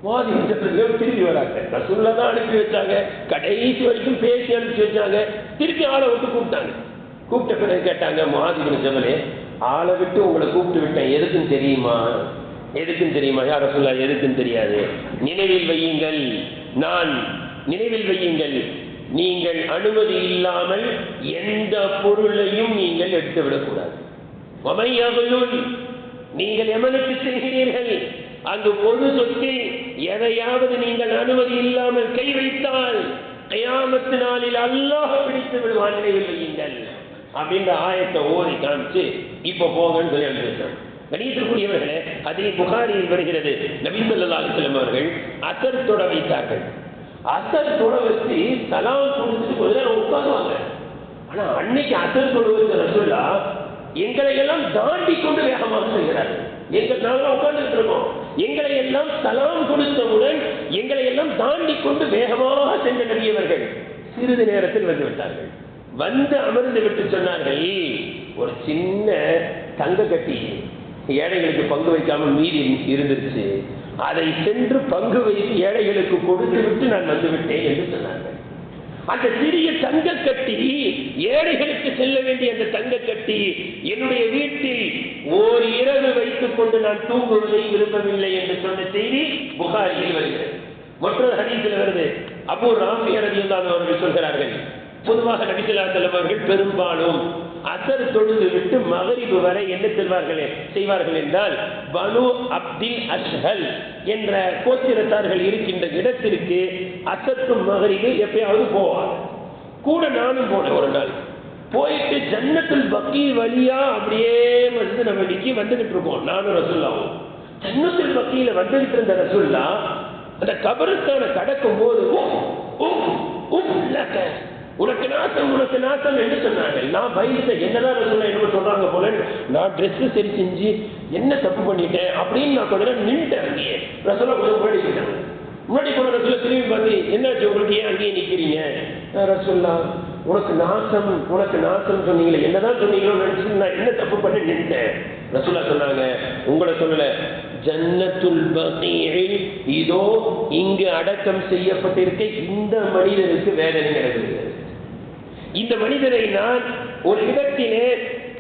முஆத் இப்னு ஜபல் திரும்பி வராங்க. ரசூலுல்லாஹ் தான் அனுப்பி வச்சாங்க, கடைசி வரைக்கும் பேசி அனுப்பி வச்சாங்க. திருப்பி ஆளை விட்டு கூப்பிட்டாங்க. கூப்பிட்ட பிறகு கேட்டாங்க, முஆத் இப்னு ஜபலே, ஆளை விட்டு உங்களை கூப்பிட்டு விட்டேன், எதுக்குன்னு தெரியுமா? எதுக்குன்னு தெரியுமா? யா ரசூலுல்லாஹ், எதுக்குன்னு தெரியாது. நினைவில் வையுங்கள், நான் நினைவில் வையுங்கள், நீங்கள் அனுமதி இல்லாமல் எந்த பொருளையும் நீங்கள் எடுத்துவிடக்கூடாது. நீங்கள் எமனுக்கு செய்கிறீர்கள், அங்கு பொது சொத்தில் எதையாவது நீங்கள் அனுமதி இல்லாமல் கை வைத்தால் கியாமத் நாளில் அல்லாஹ் பிடித்து விடுவான், நினைவில் வையுங்கள் அப்படின்ற ஆயத்தை ஓதி காமிச்சு இப்ப போங்கன்னு சொல்லி அனுப்பிச்சாங்க. கணியத்திற்குரியவர்களே, அதில் புகாரியில் வருகிறது, நபி ஸல்லல்லாஹு அலைஹி வஸல்லம் அவர்கள் அசர் தொட வைத்தார்கள். அசர் தொட வச்சு சலாம் கொடுத்துட்டு கொஞ்ச நேரம் உட்காருவாங்க. ஆனா அன்னைக்கு அசர் தொட வச்ச ரசூலுல்லாஹ் எங்களை எல்லாம் தாண்டி கொண்டு வேகமாக செல்கிறார்கள். நாங்கள் உட்கார்ந்துட்டு இருக்கோம், எங்களை எல்லாம் சலாம் கொடுத்தவுடன் எங்களை எல்லாம் தாண்டி கொண்டு வேகமாக சென்ற நபியவர்கள் சிறிது நேரத்தில் வந்து விட்டார்கள். வந்து அமர்ந்து விட்டு சொன்னார்கள், ஒரு சின்ன தங்க கட்டி ஏழைகளுக்கு பங்கு வைக்காமல் மீதி இருந்துருச்சு, அதை சென்று பங்கு வைத்து ஏழைகளுக்கு கொடுத்து விட்டு நான் வந்து விட்டேன் என்று சொன்னார்கள். அந்த சிறிய தங்க கட்டி, ஏழைகளுக்கு செல்ல வேண்டிய அந்த தங்க கட்டி, என்னுடைய வீட்டில் ஓர் இரவு வைத்துக் கொண்டு நான் தூங்குவதை விரும்பவில்லை என்று சொன்ன செய்தி புகாரியில் வருகிறது. மற்றொரு ஹதீஸில் வருது, அபூ ராஃபி ரலியல்லாஹு அன்ஹு அவர்கள் சொல்கிறார்கள், பொதுவாக நபி ஸல்லல்லாஹு அலைஹி வஸல்லம் அவர்கள் பெரும்பாலும் அசர் தொழுது விட்டு மகரிபு வரை என்ன செய்வார்கள் என்றால், பனு அப்தில் அஷ்ஹல் என்ற கோத்திரத்தார்கள் இருக்கின்ற இடத்திற்கு அசத்தும் மகரிபு எப்பயாவது போவார். கூட நானும் போனேன். ஒரு நாள் போயிட்டு ஜன்னத்துல் பக்கீ வழியா அப்படியே வந்து நம்ம இன்னைக்கு வந்துகிட்டு இருக்கோம். நானும் ரசூலுல்லாஹும் ஜன்னத்துல் பக்கீல வந்துகிட்டு இருந்த ரசூலுல்லாஹ் அந்த கபரஸ்தானை கடக்கும் போது உனக்கு நாசம் உனக்கு நாசம் என்று சொன்னார்கள். நான் பயந்து என்னதான் ரசூலுல்லாஹ் என்ன சொல்றாங்க போல, நான் ட்ரெஸ் சரி செஞ்சு என்ன தப்பு பண்ணிட்டேன் அப்படின்னு நான் கொஞ்ச நேரம் நின்றுட்டேன். அங்கேயே ரசூலுல்லாஹ் கொஞ்சம் முன்னாடி போன ரசூலுல்லாஹ் திரும்பி பார்த்து, என்னாச்சு உங்களுக்கு, ஏன் அங்கேயே நிற்கிறீங்க? ரசூலுல்லாஹ் உனக்கு நாசம் உனக்கு நாசம் சொன்னீங்களே, என்னதான் சொன்னீங்களோ நினைச்சிட்டு நான் என்ன தப்பு பண்ணி நின்றேன். ரசூலா சொன்னாங்க, உங்களை சொல்லல, ஜன்னத்துல் பகீஇல் இதோ இங்கு அடக்கம் செய்யப்பட்டிருக்க இந்த மனிதருக்கு வேதனை நடக்கிறது. இந்த மனிதரை நான் ஒரு இடத்திலே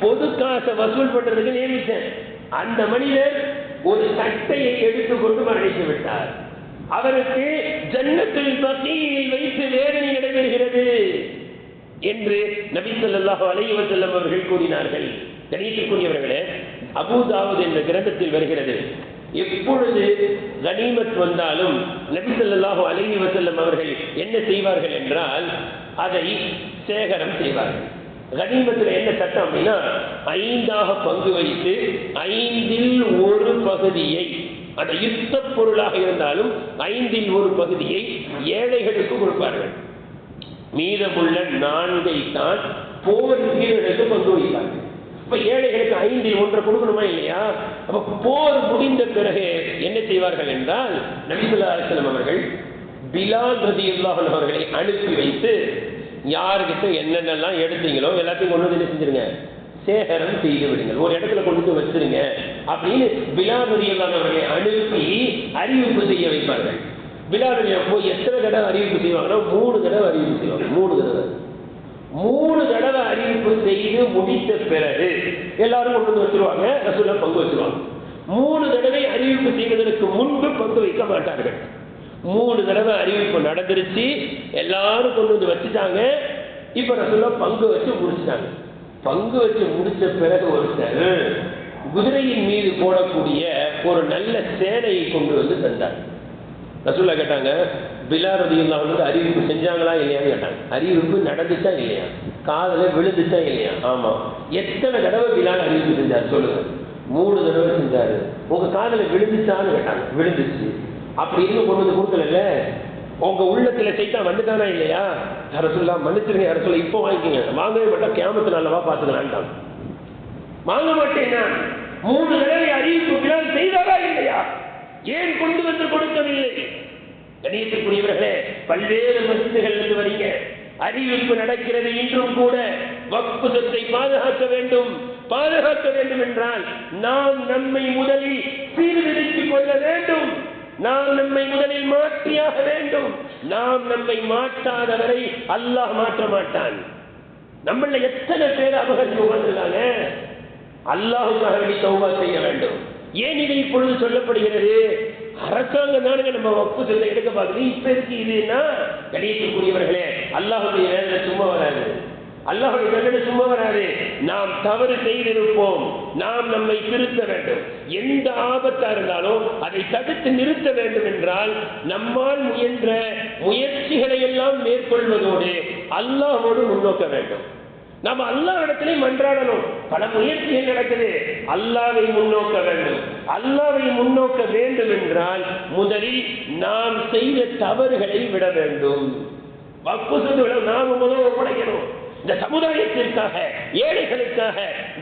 பொது காசை வசூல் பண்றதுக்கு நியமித்தேன். அந்த மனிதர் ஒரு சட்டையை எடுத்துக்கொண்டு மரணித்து விட்டார். அவருக்கு ஜன்னத்துல் பகீஇல் வைத்து வேதனை நடைபெறுகிறது என்று நபி ஸல்லல்லாஹு அலைஹி வஸல்லம் அவர்கள் கூறினார்கள். கணியத்திற்குரியவர்களே, அபூ தாவூத் என்ற கிரந்தத்தில் வருகிறது, எப்பொழுது கனிமத் வந்தாலும் நபி ஸல்லல்லாஹு அலைஹி வஸல்லம் அவர்கள் என்ன செய்வார்கள் என்றால் அதை சேகரம் செய்வார்கள். கனிமத்தில் என்ன சட்டம் அப்படின்னா, 5ஆக பங்கு வைத்து 5இல் ஒரு பகுதியை, அந்த யுத்த பொருளாக இருந்தாலும் 5இல் ஒரு பகுதியை ஏழைகளுக்கு கொடுப்பார்கள். மீதமுள்ள 4ஐ தான் போர் வீரர்களுக்கு பங்கு வைப்பார்கள். இப்ப ஏழைகளுக்கு 5இல் 1 கொடுக்கணுமா இல்லையா? அப்ப போர் முடிந்த பிறகு என்ன செய்வார்கள் என்றால், நபி ஸல்லல்லாஹு அலைஹி வஸல்லம் அவர்கள் பிலால் ரலியல்லாஹு அன்ஹு அவர்களை அனுப்பி வைத்து, யாருக்கிட்ட என்னென்னலாம் எடுத்தீங்களோ எல்லாத்தையும் கொண்டு வந்து செஞ்சிருங்க, சேகரம் செய்து விடுங்கள், ஒரு இடத்துல கொண்டு வச்சிருங்க அப்படின்னு பிலால் ரலியல்லாஹு அன்ஹு அவர்களை அனுப்பி அறிவிப்பு செய்ய வைப்பார்கள். பிலால் ரலியல்லாஹு போய் எத்தனை தடவை அறிவிப்பு செய்வாங்கன்னா 3 தடவை அறிவிப்பு செய்வாங்க. 3 தடவை அறிவிப்பு செய்து முடித்த பிறகு எல்லாரும் கொண்டு வந்து வச்சிருவாங்க, ரசூலா பங்கு வச்சிருவாங்க. 3 தடவை அறிவிப்பு செய்வதற்கு முன்பு பங்கு வைக்க மாட்டார்கள். 3 தடவை அறிவிப்பு நடந்துருச்சு, எல்லாரும் கொண்டு வந்து வச்சுட்டாங்க. இப்ப ரசூலா பங்கு வச்சு முடிச்சுட்டாங்க. பங்கு வச்சு முடிச்ச பிறகு ஒருத்தர் குதிரையின் மீது போடக்கூடிய ஒரு நல்ல சேனையை கொண்டு வந்து தந்தார். ரசூலா கேட்டாங்க, பிலால் ரலியல்லாஹு அன்ஹு அறிவிப்பு செஞ்சாங்களா இல்லையான்னு கேட்டாங்க. அறிவிப்பு நடந்துச்சா இல்லையா, காதல விழுந்துச்சா இல்லையா? ஆமா. எத்தனை தடவை பிலால் அறிவிப்பு செஞ்சார் சொல்லுங்க? 3 தடவை செஞ்சாரு. உங்க காதல விழுந்துச்சான்னு கேட்டாங்க. விழுந்துச்சு. அப்படி இருந்து கொண்டு வந்து கொடுக்கல, உங்க உள்ளத்துல சைத்தான் வந்துட்டானா இல்லையா? ரசூலா மன்னிச்சிருங்க, ரசூலா இப்போ வாங்கிக்கங்க, வாங்கவே மாட்டா, கியாமத்து நாளவா பாத்துக்கலான்ட்டாங்க. வாங்க மாட்டேன்னா 3 தடவை அறிவிப்பு பிலால் செய்தாரா இல்லையா? ஏன் கொண்டு வந்து கொடுக்கவில்லை? கணியத்திற்குரியவர்களே, பல்வேறு மஸ்ஜிதுகள் இருந்து வரீங்க, அறிவிப்பு நடக்கிறது. இன்றும் கூட வக்ஃப் சொத்தை பாதுகாக்க வேண்டும். பாதுகாக்க வேண்டும் என்றால் நாம் நம்மை முதலில் சீர்திருத்திக் கொள்ள வேண்டும். நாம் நம்மை முதலில் மாற்றியாக வேண்டும். நாம் நம்மை மாற்றாதவரை அல்லாஹ் மாற்ற மாட்டான். நம்மள எத்தனை பேர் அபகரித்து உட்கார்ந்துருக்காங்க. அல்லாஹ்வுக்காக வேண்டி தௌபா செய்ய வேண்டும். ஏன் இதை இப்பொழுது சொல்லப்படுகிறது? அரசாங்கம் தானுங்க நம்ம வக்ஃப் சொத்தை எடுக்க பார்க்குது. இப்ப இருக்கு இதுன்னா, கணியத்திற்குரியவர்களே, அல்லாஹ்வுடைய வேதனை சும்மா வராது, அல்லாஹ்வுடைய வேதனை சும்மா வராது. நாம் தவறு செய்திருப்போம், நாம் நம்மை திருத்த வேண்டும். எந்த ஆபத்தா இருந்தாலும் அதை தடுத்து நிறுத்த வேண்டும் என்றால் நம்மால் முயன்ற முயற்சிகளை எல்லாம் மேற்கொள்வதோடு அல்லாஹ்வோடு முன்னோக்க வேண்டும். நம்ம அல்லாஹ் இடத்திலே மன்றாடணும். பல முயற்சிகள் நடக்குது, அல்லாஹ்வை முன்னோக்க வேண்டும். அல்லாஹ்வை முன்னோக்க வேண்டும் என்றால் முதலில் நாம் செய்த தவறுகளை விட வேண்டும். வக்ஃப் சொத்துக்களை நாம முதல்ல ஒப்படைக்கணும். இந்த சமுதாயத்திற்காக, ஏழைகளுக்காக,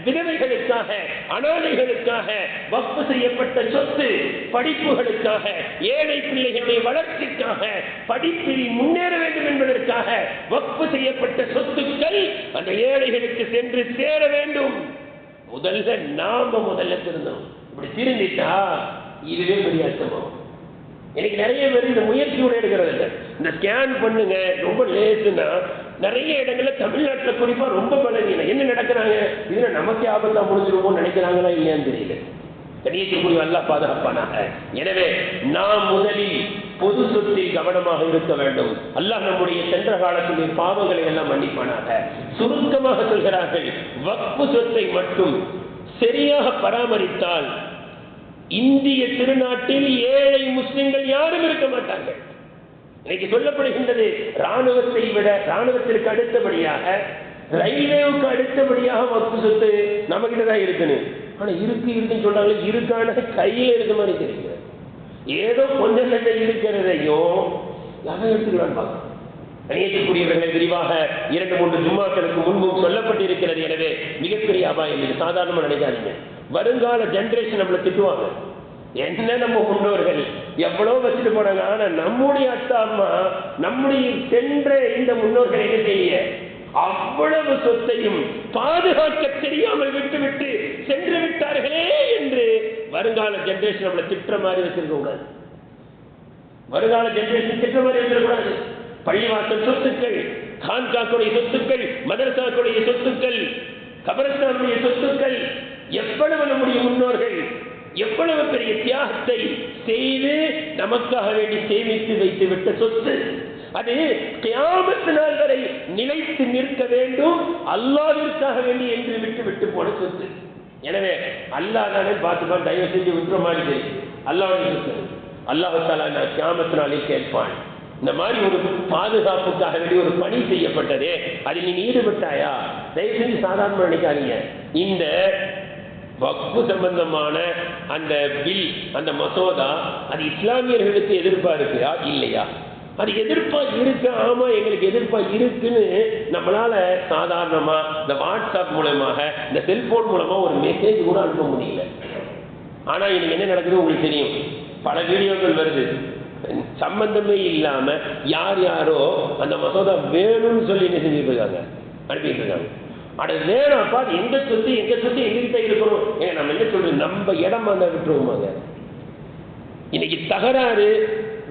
விதவைகளுக்காக, அனாதைகளுக்காக வக்ஃப் செய்யப்பட்ட சொத்து, படிப்புகளுக்காக, ஏழை பிள்ளைகளுடைய வளர்ச்சிக்காக, படிப்பில் முன்னேற வேண்டும் என்பதற்காக வக்ஃப் செய்யப்பட்ட சொத்துக்கள் அந்த ஏழைகளுக்கு சென்று சேர வேண்டும். முதல்ல திருந்தணும். இப்படி திருந்திட்டா இதுவே பெரிய அர்த்தமாகும். எனக்கு நிறைய பேர் இந்த முயற்சியோட எடுக்கிறது இல்லை. இந்த ஸ்கேன் பண்ணுங்க ரொம்ப லேசுன்னா நிறைய இடங்கள்ல தமிழ்நாட்டில் குறிப்பா ரொம்ப பலவீனம். என்ன நடக்கிறாங்க, இதுல நமக்கே ஆபத்தா முடிஞ்சிருமோன்னு நினைக்கிறாங்களா இல்லையான்னு தெரியல. கணியத்திற்குரிய அல்லாஹ் பாதுகாப்பானாக. எனவே நாம் முதலில் பொது சொத்தில் கவனமாக இருக்க வேண்டும். அல்லாஹ் நம்முடைய சென்ற காலத்துடைய பாவங்களை எல்லாம் மன்னிப்பானாக. சுருக்கமாக சொல்கிறார்கள், வக்ஃப் சொத்தை மட்டும் சரியாக பராமரித்தால் இந்திய திருநாட்டில் ஏழை முஸ்லிம்கள் யாரும் இருக்க மாட்டார்கள். இன்னைக்கு சொல்லப்படுகின்றது, ராணுவத்தை விட, ராணுவத்திற்கு அடுத்தபடியாக, ரயில்வேவுக்கு அடுத்தபடியாக வக்ஃப் சொத்து நம்ம கிட்டதான் இருக்குன்னு. ஆனா இருக்குன்னு சொல்றாங்க, இருக்கான கையில இருக்க மாதிரி தெரியுது. ஏதோ கொஞ்சம் இருக்கிறதையும் யாரும் எடுத்துக்கலான்னு பார்க்கணும். கணியத்திற்குரியவர்களை விரிவாக 2-3 ஜும்மாக்களுக்கு முன்பும் சொல்லப்பட்டிருக்கிறது. எனவே மிகப்பெரிய அபாயம் இது, சாதாரணமா நினைக்காதீங்க. வருங்கால ஜெனரேஷன் நம்மளை திட்டுவாங்க. என்ன நம்ம முன்னோர்கள் எவ்வளவு வச்சுட்டு போனாங்க. ஆனா நம்முடைய அத்தா அம்மா, நம்முடைய சென்ற இந்த முன்னோர்கள் என்ன செய்ய அவ்வளவு சொத்தையும் பாதுகாக்க தெரியாமல் விட்டுவிட்டு சென்று விட்டார்களே என்று வருங்கால ஜெனரேஷன் நம்மளை திட்டுற மாதிரி வச்சிருக்க கூடாது. வருங்கால ஜெனரேஷன் திட்டுற மாதிரி வச்சிருக்கூடாது. பள்ளிவாசல் சொத்துக்கள், கான்காக்குடைய சொத்துக்கள், மதரசாக்குடைய சொத்துக்கள், கபரஸ்தானுடைய சொத்துக்கள், எவ்வளவு நம்முடைய முன்னோர்கள் எவ்வளவு பெரிய தியாகத்தை செய்து நமக்காக வேண்டி சேமித்து வைத்து விட்ட சொத்து. அது கியாமத் நாள் வரை நிலைத்து நிற்க வேண்டும், அல்லாஹ்விற்காக வேண்டி என்று விட்டு விட்டு போன சொத்து. எனவே அல்லாஹ் தானே பார்த்துப்பான், தயவு செஞ்சு விட்டுற மாதிரி அல்லாஹ்வுடைய சொத்து. அல்லாஹ் தஆலா கியாமத் நாளில் கேட்பான், இந்த மாதிரி ஒரு பாதுகாப்புக்காக வேண்டி ஒரு பணி செய்யப்பட்டதே, அதில் நீ ஈடுபட்டாயா? தயவு செஞ்சு சாதாரண நினைக்காதீங்க. இந்த வக்ஃபு சம்பந்தமான அந்த பில், அந்த மசோதா, அது இஸ்லாமியர்களுக்கு எதிர்ப்பா இருக்குயா இல்லையா? அது எதிர்ப்பா இருக்கு. ஆமா, எங்களுக்கு எதிர்ப்பா இருக்குன்னு நம்மளால சாதாரணமா இந்த வாட்ஸ்அப் மூலமாக, இந்த செல்போன் மூலமா ஒரு மெசேஜ் கூட அனுப்ப முடியல. ஆனா இன்னைக்கு என்ன நடக்குது உங்களுக்கு தெரியும். பல வீடியோக்கள் வருது, சம்பந்தமே இல்லாம யார் யாரோ அந்த மசோதா வேணும்னு சொல்லி என்ன செஞ்சுட்டு இருக்காங்க, அனுப்பிட்டு இருக்காங்க. அது வேணாப்பா, எங்க சொத்து எங்ககிட்ட இருக்கணும். ஏங்க நம்ம என்ன சொல்றோம், நம்ம இடம் வந்தா விட்டுருவோமாங்க. இன்னைக்கு தகராறு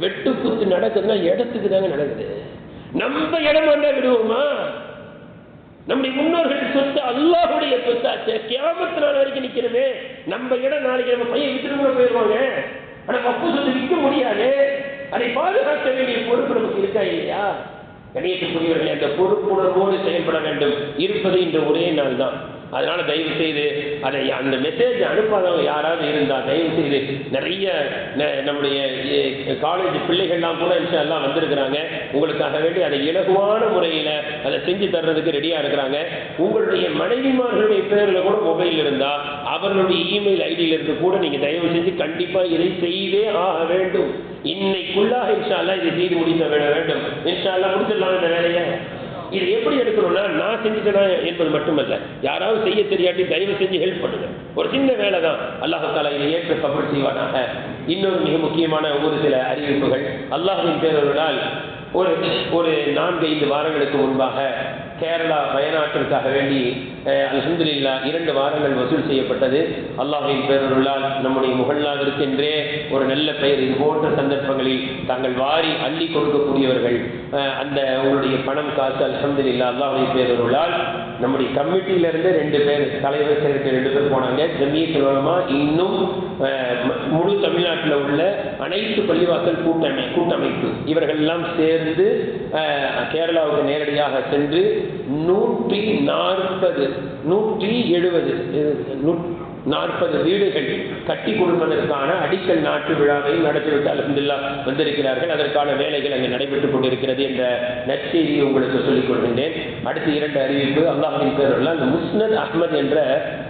வெட்டு குத்து நடக்குதுன்னா இடத்துக்கு தாங்க நடக்குது. நம்ம இடம் வந்தா விடுவோமா? நம்முடைய முன்னோர்கள் சொத்து அல்லாஹ்வுடைய சொத்தாச்சு, கியாமத் நாள் வரைக்கும் நிக்கிறவே. நம்ம இடம் நாளைக்கு நம்ம பையன் விட்டுட்டு கூட போயிடுவாங்க. ஆனா வக்ஃபு சொத்து விற்க முடியாது. அதை பாதுகாக்க வேண்டிய பொறுப்பு நமக்கு இருக்கா இல்லையா? கணியத்துக்குரியவர்களே, அந்த பொறுப்புணர்வோடு செயல்பட வேண்டும். இருப்பது இந்த ஒரே நாள் தான். அதனால தயவு செய்து அதை அந்த மெசேஜ் அனுப்பாதவங்க யாராவது இருந்தால் தயவு செய்து, நிறைய நம்முடைய காலேஜ் பிள்ளைகள்லாம் கூட எல்லாம் வந்திருக்கிறாங்க. உங்களுக்காக வேண்டி அதை இலகுவான முறையில் அதை செஞ்சு தர்றதுக்கு ரெடியாக இருக்கிறாங்க. உங்களுடைய மனைவிமார்களுடைய பேரில் கூட மொபைல் இருந்தால் அவர்களுடைய இமெயில் ஐடியிலிருந்து கூட நீங்கள் தயவு செஞ்சு கண்டிப்பாக இதை செய்தே ஆக வேண்டும். இன்னைக்குள்ளாக இன்ஷா அல்லாஹ் இதை செய்து முடிக்க வேண்டும். இன்ஷா அல்லாஹ் முடிச்சிடலாம் இந்த வேலையை. இது எப்படி எடுக்கணும்னா, நான் செஞ்சுட்டேனா என்பது மட்டுமல்ல, யாராவது செய்ய தெரியாட்டி தயவு செஞ்சு ஹெல்ப் பண்ணுங்க. ஒரு சின்ன வேலை தான். அல்லாஹ் தஆலா இதை ஏற்று கபூல் செய்வானாக. இன்னொரு மிக முக்கியமான ஒரு சில அறிவிப்புகள். அல்லாஹ்வின் பேரருளால் ஒரு 4-5 வாரங்களுக்கு முன்பாக கேரளா வயநாட்டிற்காக வேண்டி அல்ஹம்துலில்லாஹ் 2 வாரங்கள் வசூல் செய்யப்பட்டது. அல்லாஹ்வின் பேரருளால் நம்முடைய முகல்லாவிற்கென்றே ஒரு நல்ல பெயர். இது போன்ற சந்தர்ப்பங்களில் தாங்கள் வாரி அள்ளி கொடுக்கக்கூடியவர்கள். அந்த உங்களுடைய பணம் காசு அல்ஹம்துலில்லாஹ் அல்லாஹ்வின் பேரருளால் நம்முடைய கமிட்டியிலிருந்து 2 பேர், தலைவர் செயற்கை 2 பேர் போனாங்க. ஜமீயத்துல் உலமா இன்னும் முழு தமிழ்நாட்டில் உள்ள அனைத்து பள்ளிவாசல் கூட்டமைப்பு இவர்கள் எல்லாம் சேர்ந்து கேரளாவுக்கு நேரடியாக சென்று 170 வீடுகள் கட்டி கொடுப்பதற்கான அடிக்கல் நாட்டு விழாவை நடத்திவிட்டு அல்ஹம்துலில்லாஹ் வந்திருக்கிறார்கள். அதற்கான வேலைகள் அங்கே நடைபெற்றுக் கொண்டிருக்கிறது என்ற நற்செய்தியை உங்களுக்கு சொல்லிக் கொள்கின்றேன். அடுத்து 2 அறிவிப்பு. அல்லாஹ்வின் பேரில் அந்த முஸ்னத் அஹ்மத் என்ற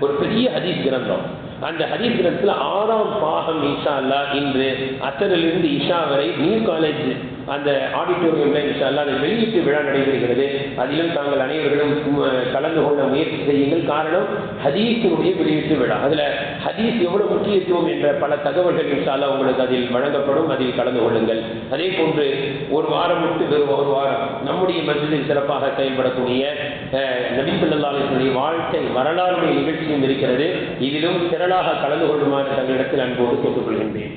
ஒரு பெரிய ஹதீஸ் கிரந்தம். அந்த ஹதீஸ் கிரந்தத்தில் 6ஆம் பாகம் இன்ஷா அல்லாஹ் இன்று அசரிலிருந்து இஷா வரை நியூ காலேஜ் அந்த ஆடிட்டோரியம்ல இன்ஷா அல்லாஹ் அதை வெளியீட்டு விழா நடைபெறுகிறது. அதிலும் தாங்கள் அனைவர்களும் கலந்து கொள்ள முயற்சி செய்யுங்கள். காரணம், ஹதீஸினுடைய வெளியீட்டு விழா. அதில் ஹதீஸ் எவ்வளவு முக்கியத்துவம் என்ற பல தகவல்கள் இன்ஷா அல்லாஹ் உங்களுக்கு அதில் வழங்கப்படும். அதில் கலந்து கொள்ளுங்கள். அதே போன்று ஒரு வாரம் விட்டு வெறும் ஒரு வாரம் நம்முடைய மஸ்ஜிதில் சிறப்பாக செயல்படக்கூடிய நபி ஸல்லல்லாஹு அலைஹி வஸல்லம் வாழ்க்கை வரலாறுடைய நிகழ்ச்சியும் இருக்கிறது. இதிலும் திரளாக கலந்து கொள்ளுமாறு தங்களிடத்தில் அன்போடு கேட்டுக்கொள்கின்றேன்.